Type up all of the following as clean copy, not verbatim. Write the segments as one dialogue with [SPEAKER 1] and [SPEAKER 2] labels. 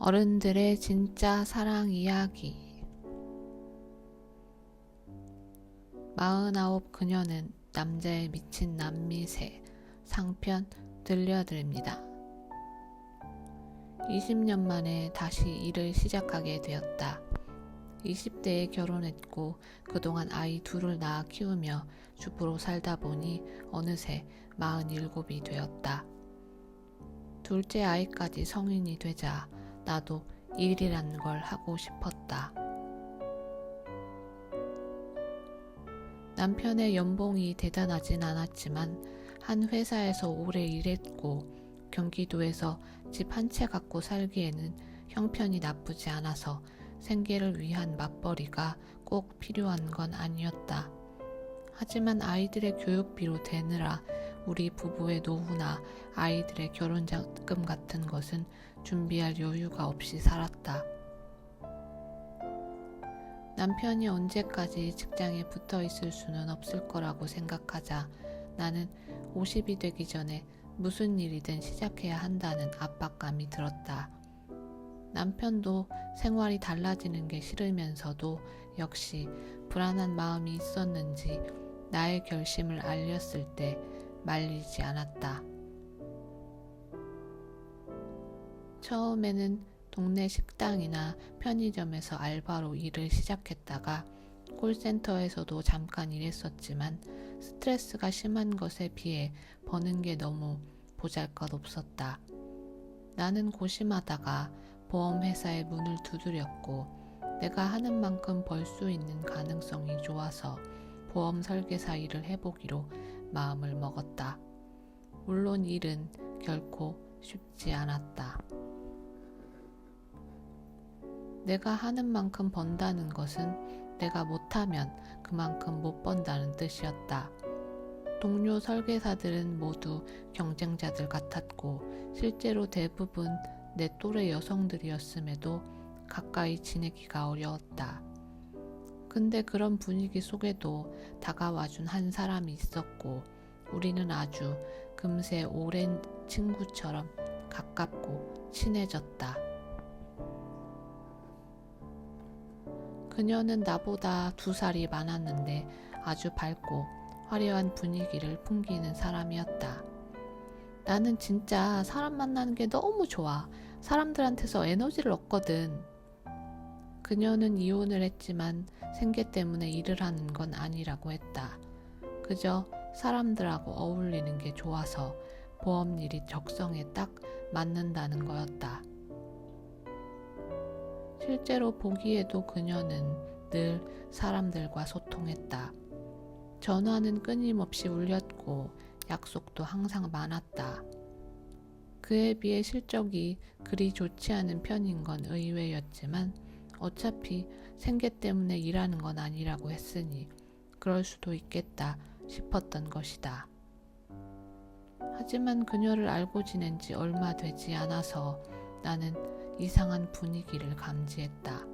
[SPEAKER 1] 어른들의 진짜 사랑 이야기. 49 그녀는 남자에 미친 남미새 상편 들려드립니다. 20년 만에 다시 일을 시작하게 되었다. 20대에 결혼했고 그동안 아이 둘을 낳아 키우며 주부로 살다 보니 어느새 47이 되었다. 둘째 아이까지 성인이 되자 나도 일이란 걸 하고 싶었다. 남편의 연봉이 대단하진 않았지만 한 회사에서 오래 일했고 경기도에서 집 한 채 갖고 살기에는 형편이 나쁘지 않아서 생계를 위한 맞벌이가 꼭 필요한 건 아니었다. 하지만 아이들의 교육비로 대느라 우리 부부의 노후나 아이들의 결혼자금 같은 것은 준비할 여유가 없이 살았다. 남편이 언제까지 직장에 붙어 있을 수는 없을 거라고 생각하자 나는 50이 되기 전에 무슨 일이든 시작해야 한다는 압박감이 들었다. 남편도 생활이 달라지는 게 싫으면서도 역시 불안한 마음이 있었는지 나의 결심을 알렸을 때 말리지 않았다. 처음에는 동네 식당이나 편의점에서 알바로 일을 시작했다가 콜센터에서도 잠깐 일했었지만 스트레스가 심한 것에 비해 버는 게 너무 보잘것없었다. 나는 고심하다가 보험회사의 문을 두드렸고 내가 하는 만큼 벌 수 있는 가능성이 좋아서 보험 설계사 일을 해보기로 마음을 먹었다. 물론 일은 결코 쉽지 않았다. 내가 하는 만큼 번다는 것은 내가 못하면 그만큼 못 번다는 뜻이었다. 동료 설계사들은 모두 경쟁자들 같았고 실제로 대부분 내 또래 여성들이었음에도 가까이 지내기가 어려웠다. 근데 그런 분위기 속에도 다가와준 한 사람이 있었고 우리는 아주 금세 오랜 친구처럼 가깝고 친해졌다. 그녀는 나보다 2살이 많았는데 아주 밝고 화려한 분위기를 풍기는 사람이었다. 나는 진짜 사람 만나는 게 너무 좋아. 사람들한테서 에너지를 얻거든. 그녀는 이혼을 했지만 생계 때문에 일을 하는 건 아니라고 했다. 그저 사람들하고 어울리는 게 좋아서 보험 일이 적성에 딱 맞는다는 거였다. 실제로 보기에도 그녀는 늘 사람들과 소통했다. 전화는 끊임없이 울렸고 약속도 항상 많았다. 그에 비해 실적이 그리 좋지 않은 편인 건 의외였지만 어차피 생계 때문에 일하는 건 아니라고 했으니 그럴 수도 있겠다 싶었던 것이다. 하지만 그녀를 알고 지낸 지 얼마 되지 않아서 나는 이상한 분위기를 감지했다.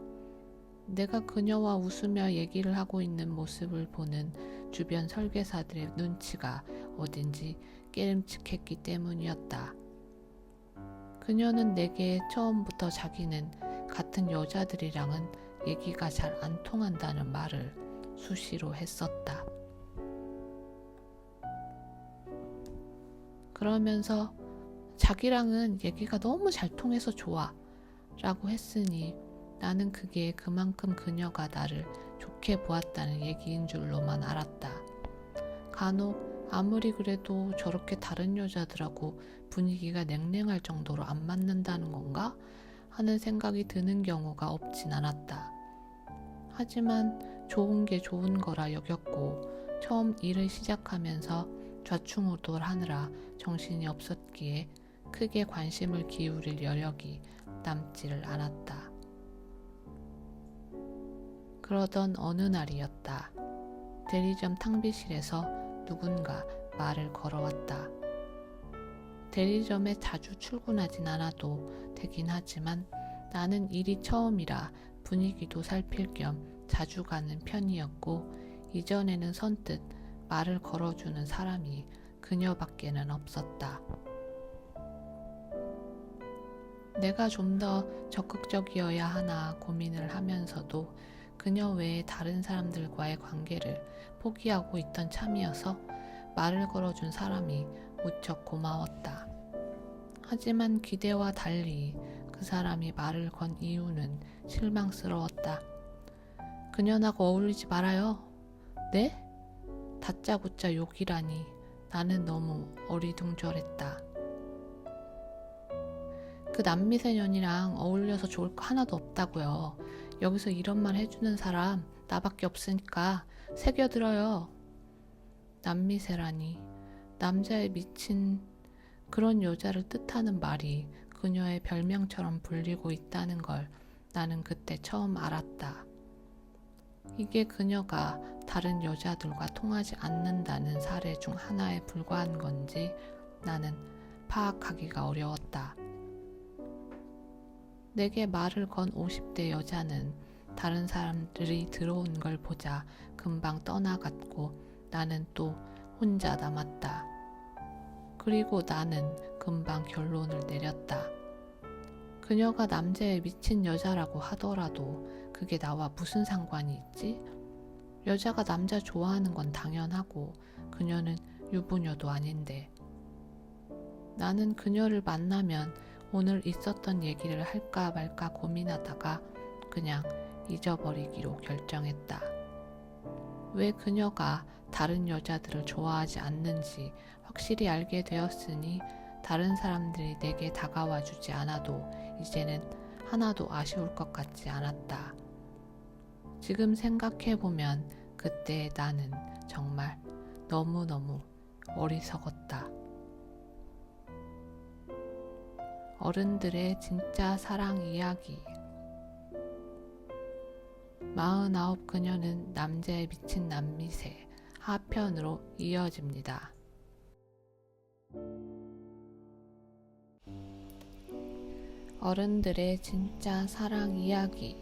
[SPEAKER 1] 내가 그녀와 웃으며 얘기를 하고 있는 모습을 보는 주변 설계사들의 눈치가 어딘지 깨름칙했기 때문이었다. 그녀는 내게 처음부터 자기는 같은 여자들이랑은 얘기가 잘 안 통한다는 말을 수시로 했었다. 그러면서 자기랑은 얘기가 너무 잘 통해서 좋아 라고 했으니 나는 그게 그만큼 그녀가 나를 좋게 보았다는 얘기인 줄로만 알았다. 간혹 아무리 그래도 저렇게 다른 여자들하고 분위기가 냉랭할 정도로 안 맞는다는 건가 하는 생각이 드는 경우가 없진 않았다. 하지만 좋은 게 좋은 거라 여겼고 처음 일을 시작하면서 좌충우돌하느라 정신이 없었기에 크게 관심을 기울일 여력이 남지를 않았다. 그러던 어느 날이었다. 대리점 탕비실에서 누군가 말을 걸어왔다. 대리점에 자주 출근하진 않아도 되긴 하지만 나는 일이 처음이라 분위기도 살필 겸 자주 가는 편이었고 이전에는 선뜻 말을 걸어주는 사람이 그녀밖에는 없었다. 내가 좀 더 적극적이어야 하나 고민을 하면서도 그녀 외에 다른 사람들과의 관계를 포기하고 있던 참이어서 말을 걸어준 사람이 무척 고마웠다. 하지만 기대와 달리 그 사람이 말을 건 이유는 실망스러웠다. 그녀하고 어울리지 말아요. 네? 다짜고짜 욕이라니 나는 너무 어리둥절했다. 그 남미세년이랑 어울려서 좋을 거 하나도 없다고요. 여기서 이런 말 해주는 사람 나밖에 없으니까 새겨들어요. 남미세라니 남자에 미친 그런 여자를 뜻하는 말이 그녀의 별명처럼 불리고 있다는 걸 나는 그때 처음 알았다. 이게 그녀가 다른 여자들과 통하지 않는다는 사례 중 하나에 불과한 건지 나는 파악하기가 어려웠다. 내게 말을 건 50대 여자는 다른 사람들이 들어온 걸 보자 금방 떠나갔고 나는 또 혼자 남았다. 그리고 나는 금방 결론을 내렸다. 그녀가 남자에 미친 여자라고 하더라도 그게 나와 무슨 상관이 있지? 여자가 남자 좋아하는 건 당연하고 그녀는 유부녀도 아닌데. 나는 그녀를 만나면 오늘 있었던 얘기를 할까 말까 고민하다가 그냥 잊어버리기로 결정했다. 왜 그녀가 다른 여자들을 좋아하지 않는지 확실히 알게 되었으니 다른 사람들이 내게 다가와 주지 않아도 이제는 하나도 아쉬울 것 같지 않았다. 지금 생각해보면 그때 나는 정말 너무너무 어리석었다. 어른들의 진짜 사랑 이야기. 49 그녀는 남자에 미친 남미세 하편으로 이어집니다. 어른들의 진짜 사랑 이야기.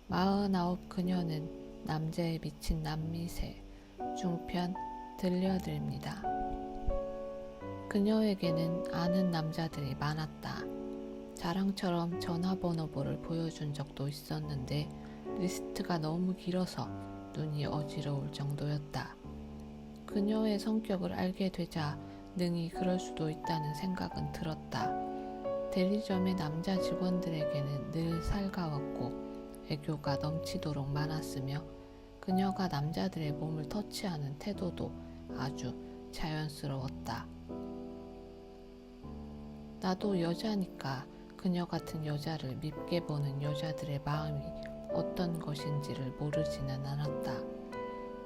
[SPEAKER 1] 49 그녀는 남자에 미친 남미세 중편 들려드립니다. 그녀에게는 아는 남자들이 많았다. 자랑처럼 전화번호부를 보여준 적도 있었는데 리스트가 너무 길어서 눈이 어지러울 정도였다. 그녀의 성격을 알게 되자 능히 그럴 수도 있다는 생각은 들었다. 대리점의 남자 직원들에게는 늘 살가웠고 애교가 넘치도록 많았으며 그녀가 남자들의 몸을 터치하는 태도도 아주 자연스러웠다. 나도 여자니까 그녀 같은 여자를 밉게 보는 여자들의 마음이 어떤 것인지를 모르지는 않았다.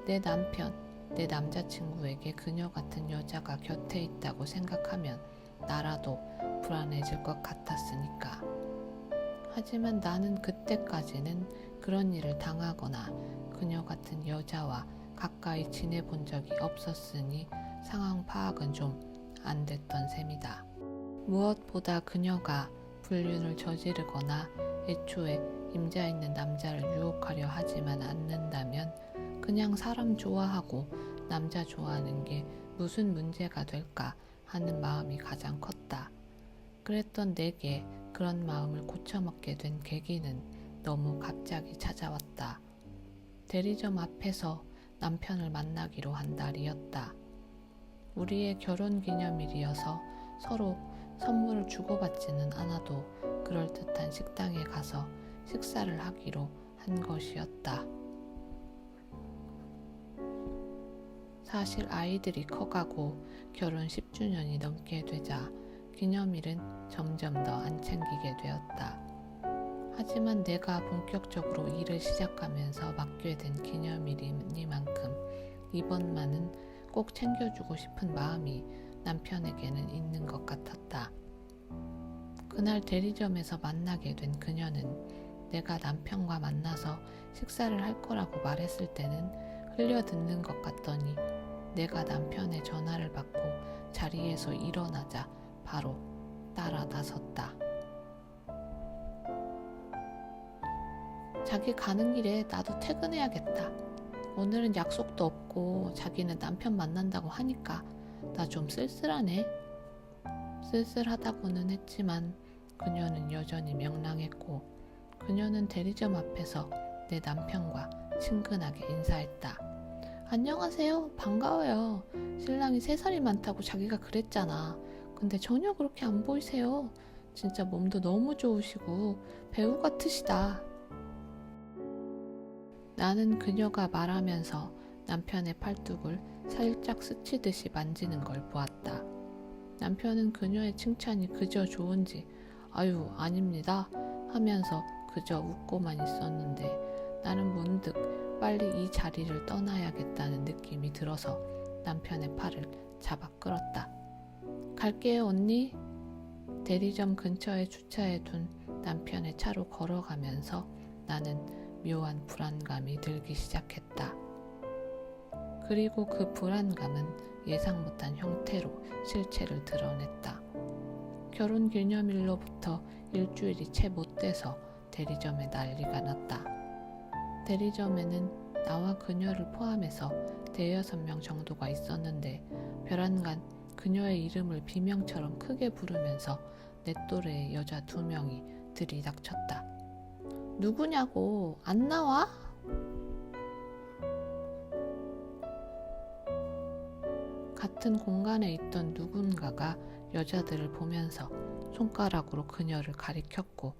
[SPEAKER 1] 내 남편, 내 남자친구에게 그녀 같은 여자가 곁에 있다고 생각하면 나라도 불안해질 것 같았으니까. 하지만 나는 그때까지는 그런 일을 당하거나 그녀 같은 여자와 가까이 지내본 적이 없었으니 상황 파악은 좀 안 됐던 셈이다. 무엇보다 그녀가 불륜을 저지르거나 애초에 임자 있는 남자를 유혹하려 하지만 않는다면 그냥 사람 좋아하고 남자 좋아하는 게 무슨 문제가 될까 하는 마음이 가장 컸다. 그랬던 내게 그런 마음을 고쳐먹게 된 계기는 너무 갑자기 찾아왔다. 대리점 앞에서 남편을 만나기로 한 날이었다. 우리의 결혼기념일이어서 서로 선물을 주고받지는 않아도 그럴듯한 식당에 가서 식사를 하기로 한 것이었다. 사실 아이들이 커가고 결혼 10주년이 넘게 되자 기념일은 점점 더 안 챙기게 되었다. 하지만 내가 본격적으로 일을 시작하면서 맡게 된 기념일이니만큼 이번만은 꼭 챙겨주고 싶은 마음이 남편에게는 있는 것 같았다. 그날 대리점에서 만나게 된 그녀는 내가 남편과 만나서 식사를 할 거라고 말했을 때는 흘려듣는 것 같더니 내가 남편의 전화를 받고 자리에서 일어나자 바로 따라 나섰다. 자기 가는 길에 나도 퇴근해야겠다. 오늘은 약속도 없고 자기는 남편 만난다고 하니까 나 좀 쓸쓸하네. 쓸쓸하다고는 했지만 그녀는 여전히 명랑했고 그녀는 대리점 앞에서 내 남편과 친근하게 인사했다. 안녕하세요. 반가워요. 신랑이 3살이 많다고 자기가 그랬잖아. 근데 전혀 그렇게 안 보이세요. 진짜 몸도 너무 좋으시고 배우 같으시다. 나는 그녀가 말하면서 남편의 팔뚝을 살짝 스치듯이 만지는 걸 보았다. 남편은 그녀의 칭찬이 그저 좋은지 아유 아닙니다 하면서 그저 웃고만 있었는데 나는 문득 빨리 이 자리를 떠나야겠다는 느낌이 들어서 남편의 팔을 잡아 끌었다. 갈게요 언니. 대리점 근처에 주차해 둔 남편의 차로 걸어가면서 나는 묘한 불안감이 들기 시작했다. 그리고 그 불안감은 예상 못한 형태로 실체를 드러냈다. 결혼기념일로부터 일주일이 채 못 돼서 대리점에 난리가 났다. 대리점에는 나와 그녀를 포함해서 5-6명 정도가 있었는데 별안간 그녀의 이름을 비명처럼 크게 부르면서 내 또래의 여자 2명이 들이닥쳤다. 누구냐고, 안 나와? 같은 공간에 있던 누군가가 여자들을 보면서 손가락으로 그녀를 가리켰고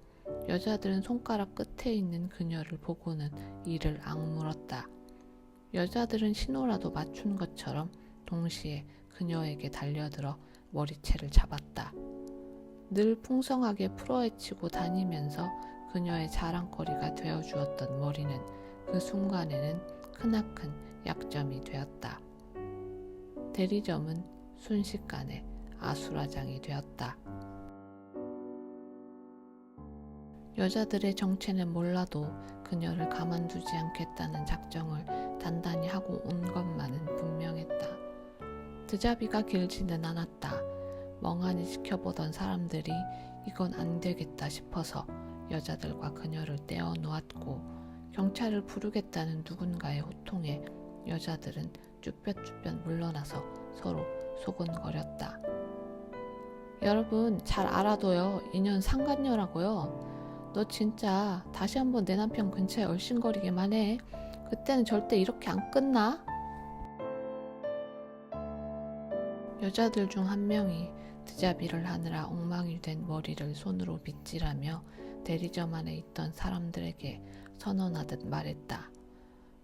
[SPEAKER 1] 여자들은 손가락 끝에 있는 그녀를 보고는 이를 악물었다. 여자들은 신호라도 맞춘 것처럼 동시에 그녀에게 달려들어 머리채를 잡았다. 늘 풍성하게 풀어헤치고 다니면서 그녀의 자랑거리가 되어주었던 머리는 그 순간에는 크나큰 약점이 되었다. 대리점은 순식간에 아수라장이 되었다. 여자들의 정체는 몰라도 그녀를 가만두지 않겠다는 작정을 단단히 하고 온 것만은 분명했다. 드자비가 길지는 않았다. 멍하니 지켜보던 사람들이 이건 안 되겠다 싶어서 여자들과 그녀를 떼어 놓았고 경찰을 부르겠다는 누군가의 호통에 여자들은 쭈뼛쭈뼛 물러나서 서로 소곤거렸다. 여러분 잘 알아둬요. 인연 상간녀라고요. 너 진짜 다시 한번 내 남편 근처에 얼씬거리기만 해. 그때는 절대 이렇게 안 끝나. 여자들 중 한 명이 드자비를 하느라 엉망이 된 머리를 손으로 빗질하며 대리점 안에 있던 사람들에게 선언하듯 말했다.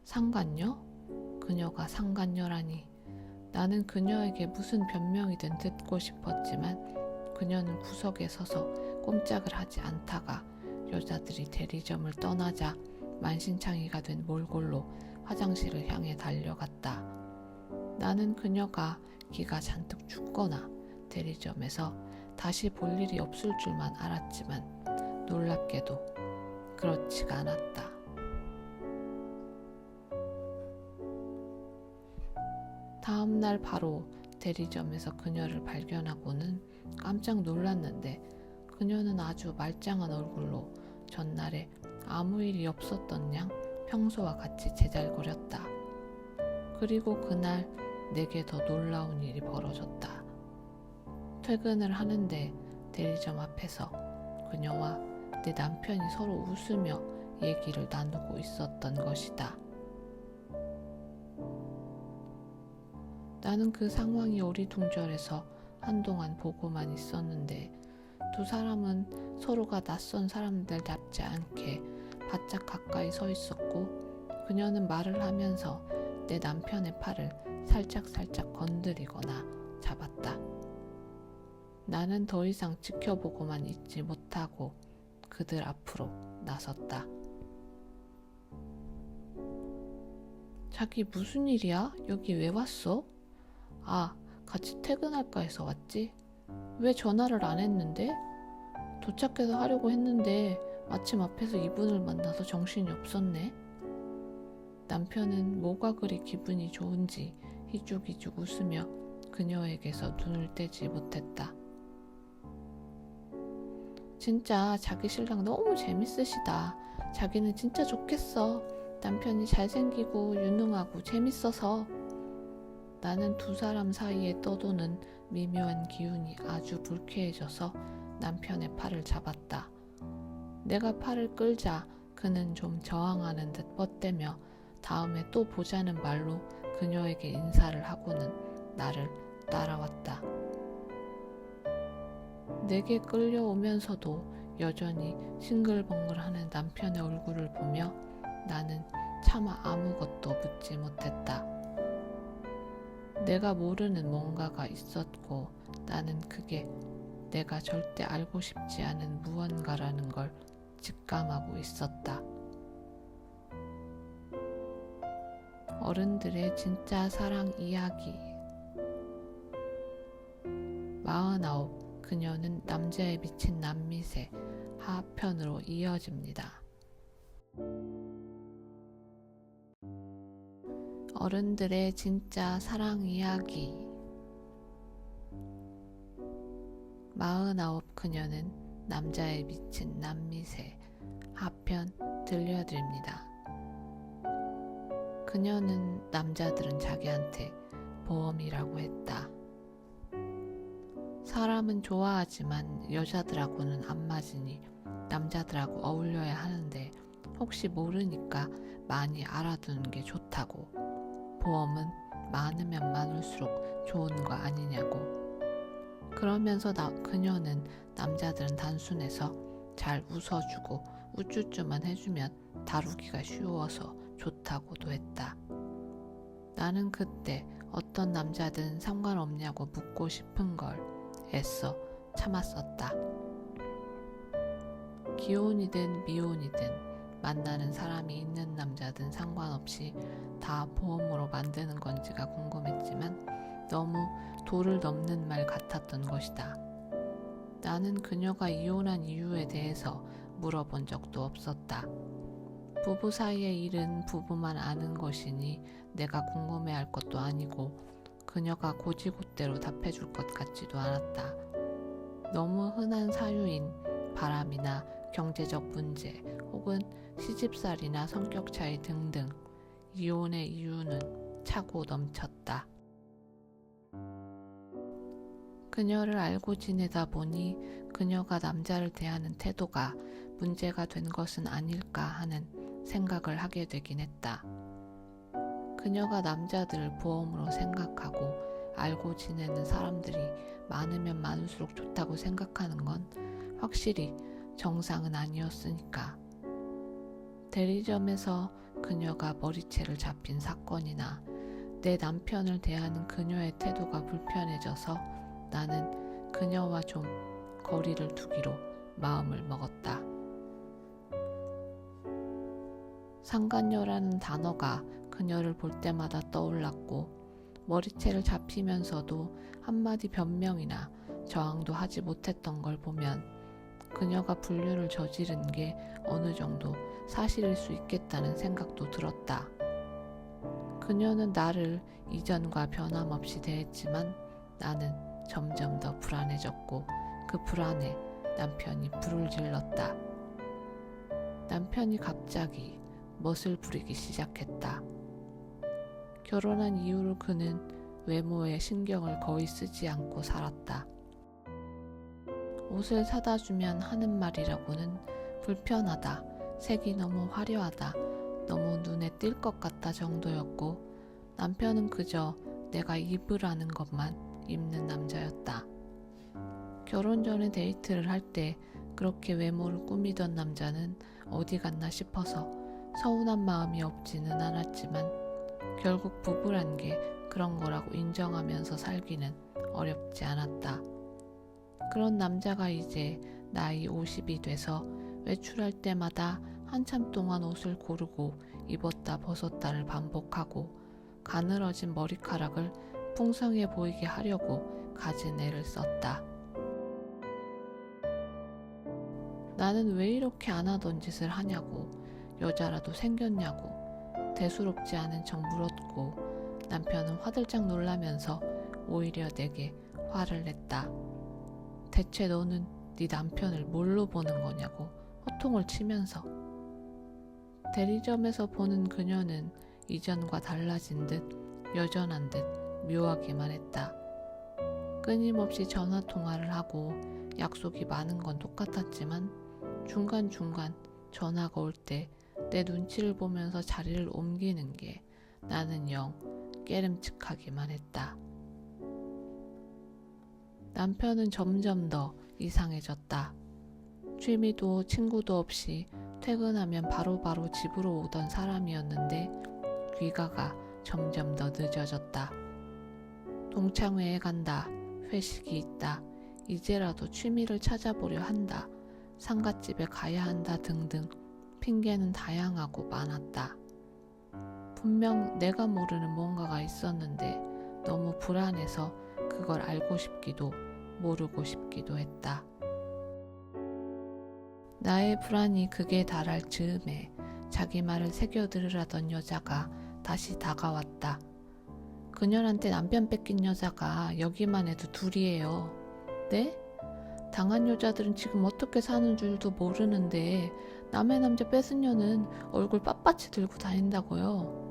[SPEAKER 1] 상간녀? 그녀가 상간녀라니. 나는 그녀에게 무슨 변명이든 듣고 싶었지만 그녀는 구석에 서서 꼼짝을 하지 않다가 여자들이 대리점을 떠나자 만신창이가 된 몰골로 화장실을 향해 달려갔다. 나는 그녀가 기가 잔뜩 죽거나 대리점에서 다시 볼 일이 없을 줄만 알았지만 놀랍게도 그렇지가 않았다. 다음 날 바로 대리점에서 그녀를 발견하고는 깜짝 놀랐는데 그녀는 아주 말짱한 얼굴로 전날에 아무 일이 없었던 양 평소와 같이 제잘거렸다. 그리고 그날 내게 더 놀라운 일이 벌어졌다. 퇴근을 하는데 대리점 앞에서 그녀와 내 남편이 서로 웃으며 얘기를 나누고 있었던 것이다. 나는 그 상황이 어리둥절해서 한동안 보고만 있었는데 두 사람은 서로가 낯선 사람들답지 않게 바짝 가까이 서 있었고 그녀는 말을 하면서 내 남편의 팔을 살짝살짝 건드리거나 잡았다. 나는 더 이상 지켜보고만 있지 못하고 그들 앞으로 나섰다. 자기 무슨 일이야? 여기 왜 왔어? 아, 같이 퇴근할까 해서 왔지? 왜 전화를 안 했는데? 도착해서 하려고 했는데 마침 앞에서 이분을 만나서 정신이 없었네. 남편은 뭐가 그리 기분이 좋은지 희죽희죽 웃으며 그녀에게서 눈을 떼지 못했다. 진짜 자기 신랑 너무 재밌으시다. 자기는 진짜 좋겠어. 남편이 잘생기고 유능하고 재밌어서. 나는 두 사람 사이에 떠도는 미묘한 기운이 아주 불쾌해져서 남편의 팔을 잡았다. 내가 팔을 끌자 그는 좀 저항하는 듯 뻗대며 다음에 또 보자는 말로 그녀에게 인사를 하고는 나를 따라왔다. 내게 끌려오면서도 여전히 싱글벙글하는 남편의 얼굴을 보며 나는 차마 아무것도 묻지 못했다. 내가 모르는 뭔가가 있었고 나는 그게 내가 절대 알고 싶지 않은 무언가라는 걸 직감하고 있었다. 어른들의 진짜 사랑 이야기 49. 그녀는 남자에 미친 남미새 하편으로 이어집니다. 어른들의 진짜 사랑 이야기 49. 그녀는 남자에 미친 남미새 하편 들려드립니다. 그녀는 남자들은 자기한테 보험이라고 했다. 사람은 좋아하지만 여자들하고는 안 맞으니 남자들하고 어울려야 하는데 혹시 모르니까 많이 알아두는 게 좋다고. 보험은 많으면 많을수록 좋은 거 아니냐고. 그러면서 그녀는 남자들은 단순해서 잘 웃어주고 우쭈쭈만 해주면 다루기가 쉬워서 좋다고도 했다. 나는 그때 어떤 남자든 상관없냐고 묻고 싶은 걸 애써 참았었다. 기혼이든 미혼이든 만나는 사람이 있는 남자든 상관없이 다 보험으로 만드는 건지가 궁금했지만 너무 도를 넘는 말 같았던 것이다. 나는 그녀가 이혼한 이유에 대해서 물어본 적도 없었다. 부부 사이의 일은 부부만 아는 것이니 내가 궁금해할 것도 아니고 그녀가 고지고대로 답해줄 것 같지도 않았다. 너무 흔한 사유인 바람이나 경제적 문제 혹은 시집살이나 성격 차이 등등 이혼의 이유는 차고 넘쳤다. 그녀를 알고 지내다 보니 그녀가 남자를 대하는 태도가 문제가 된 것은 아닐까 하는 생각을 하게 되긴 했다. 그녀가 남자들을 보험으로 생각하고 알고 지내는 사람들이 많으면 많을수록 좋다고 생각하는 건 확실히 정상은 아니었으니까. 대리점에서 그녀가 머리채를 잡힌 사건이나 내 남편을 대하는 그녀의 태도가 불편해져서 나는 그녀와 좀 거리를 두기로 마음을 먹었다. 상간녀라는 단어가 그녀를 볼 때마다 떠올랐고 머리채를 잡히면서도 한마디 변명이나 저항도 하지 못했던 걸 보면 그녀가 불륜을 저지른 게 어느 정도 사실일 수 있겠다는 생각도 들었다. 그녀는 나를 이전과 변함없이 대했지만 나는 점점 더 불안해졌고 그 불안에 남편이 불을 질렀다. 남편이 갑자기 멋을 부리기 시작했다. 결혼한 이후로 그는 외모에 신경을 거의 쓰지 않고 살았다. 옷을 사다 주면 하는 말이라고는 불편하다, 색이 너무 화려하다, 너무 눈에 띌 것 같다 정도였고 남편은 그저 내가 입으라는 것만 입는 남자였다. 결혼 전에 데이트를 할 때 그렇게 외모를 꾸미던 남자는 어디 갔나 싶어서 서운한 마음이 없지는 않았지만 결국 부부란 게 그런 거라고 인정하면서 살기는 어렵지 않았다. 그런 남자가 이제 나이 50이 돼서 외출할 때마다 한참 동안 옷을 고르고 입었다 벗었다를 반복하고 가늘어진 머리카락을 풍성해 보이게 하려고 가진 애를 썼다. 나는 왜 이렇게 안 하던 짓을 하냐고, 여자라도 생겼냐고 대수롭지 않은 척 물었고 남편은 화들짝 놀라면서 오히려 내게 화를 냈다. 대체 너는 네 남편을 뭘로 보는 거냐고 호통을 치면서. 대리점에서 보는 그녀는 이전과 달라진 듯 여전한 듯 묘하기만 했다. 끊임없이 전화 통화를 하고 약속이 많은 건 똑같았지만 중간중간 전화가 올 때 내 눈치를 보면서 자리를 옮기는 게 나는 영 깨름칙하기만 했다. 남편은 점점 더 이상해졌다. 취미도 친구도 없이 퇴근하면 바로바로 집으로 오던 사람이었는데 귀가가 점점 더 늦어졌다. 동창회에 간다. 회식이 있다. 이제라도 취미를 찾아보려 한다. 상갓집에 가야 한다 등등 핑계는 다양하고 많았다. 분명 내가 모르는 뭔가가 있었는데 너무 불안해서 그걸 알고 싶기도 모르고 싶기도 했다. 나의 불안이 극에 달할 즈음에 자기 말을 새겨 들으라던 여자가 다시 다가왔다. 그녀한테 남편 뺏긴 여자가 여기만 해도 둘이에요. 네? 당한 여자들은 지금 어떻게 사는 줄도 모르는데 남의 남자 뺏은 년은 얼굴 빳빳이 들고 다닌다고요.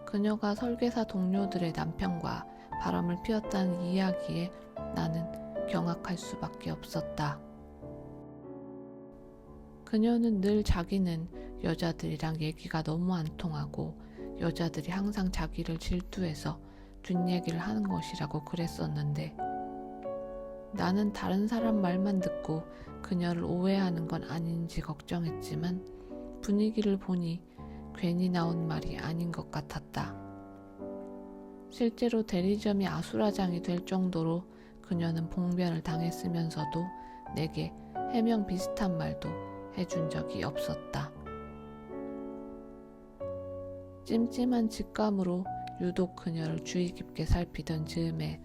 [SPEAKER 1] 그녀가 설계사 동료들의 남편과 바람을 피웠다는 이야기에 나는 경악할 수밖에 없었다. 그녀는 늘 자기는 여자들이랑 얘기가 너무 안 통하고 여자들이 항상 자기를 질투해서 뒷얘기를 하는 것이라고 그랬었는데 나는 다른 사람 말만 듣고 그녀를 오해하는 건 아닌지 걱정했지만 분위기를 보니 괜히 나온 말이 아닌 것 같았다. 실제로 대리점이 아수라장이 될 정도로 그녀는 봉변을 당했으면서도 내게 해명 비슷한 말도 해준 적이 없었다. 찜찜한 직감으로 유독 그녀를 주의 깊게 살피던 즈음에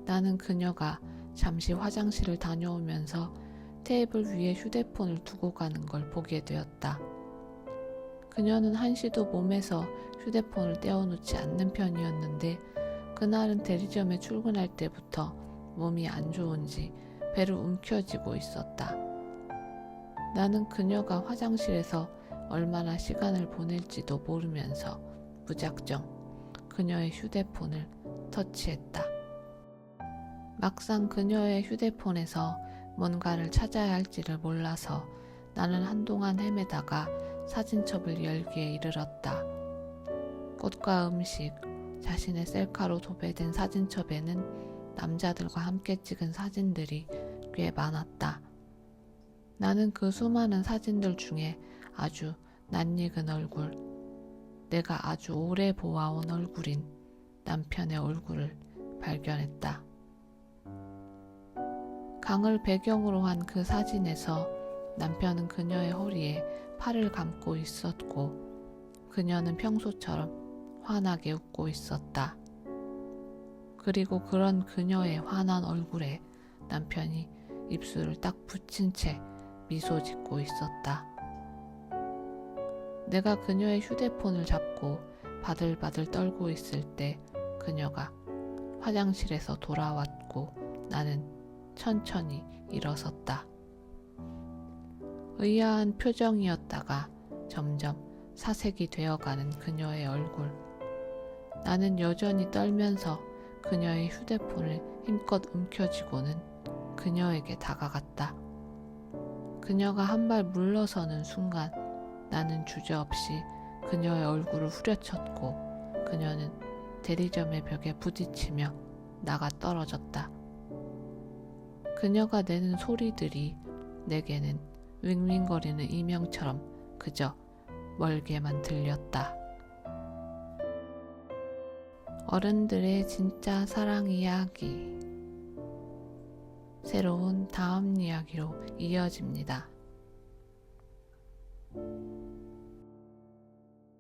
[SPEAKER 1] 나는 그녀가 잠시 화장실을 다녀오면서 테이블 위에 휴대폰을 두고 가는 걸 보게 되었다. 그녀는 한시도 몸에서 휴대폰을 떼어놓지 않는 편이었는데 그날은 대리점에 출근할 때부터 몸이 안 좋은지 배를 움켜쥐고 있었다. 나는 그녀가 화장실에서 얼마나 시간을 보낼지도 모르면서 무작정 그녀의 휴대폰을 터치했다. 막상 그녀의 휴대폰에서 뭔가를 찾아야 할지를 몰라서 나는 한동안 헤매다가 사진첩을 열기에 이르렀다. 꽃과 음식, 자신의 셀카로 도배된 사진첩에는 남자들과 함께 찍은 사진들이 꽤 많았다. 나는 그 수많은 사진들 중에 아주 낯익은 얼굴, 내가 아주 오래 보아온 얼굴인 남편의 얼굴을 발견했다. 강을 배경으로 한 그 사진에서 남편은 그녀의 허리에 팔을 감고 있었고 그녀는 평소처럼 환하게 웃고 있었다. 그리고 그런 그녀의 환한 얼굴에 남편이 입술을 딱 붙인 채 미소 짓고 있었다. 내가 그녀의 휴대폰을 잡고 바들바들 떨고 있을 때 그녀가 화장실에서 돌아왔고 나는 천천히 일어섰다. 의아한 표정이었다가 점점 사색이 되어가는 그녀의 얼굴. 나는 여전히 떨면서 그녀의 휴대폰을 힘껏 움켜쥐고는 그녀에게 다가갔다. 그녀가 한 발 물러서는 순간 나는 주저없이 그녀의 얼굴을 후려쳤고 그녀는 대리점의 벽에 부딪히며 나가 떨어졌다. 그녀가 내는 소리들이 내게는 윙윙거리는 이명처럼 그저 멀게만 들렸다. 어른들의 진짜 사랑 이야기. 새로운 다음 이야기로 이어집니다.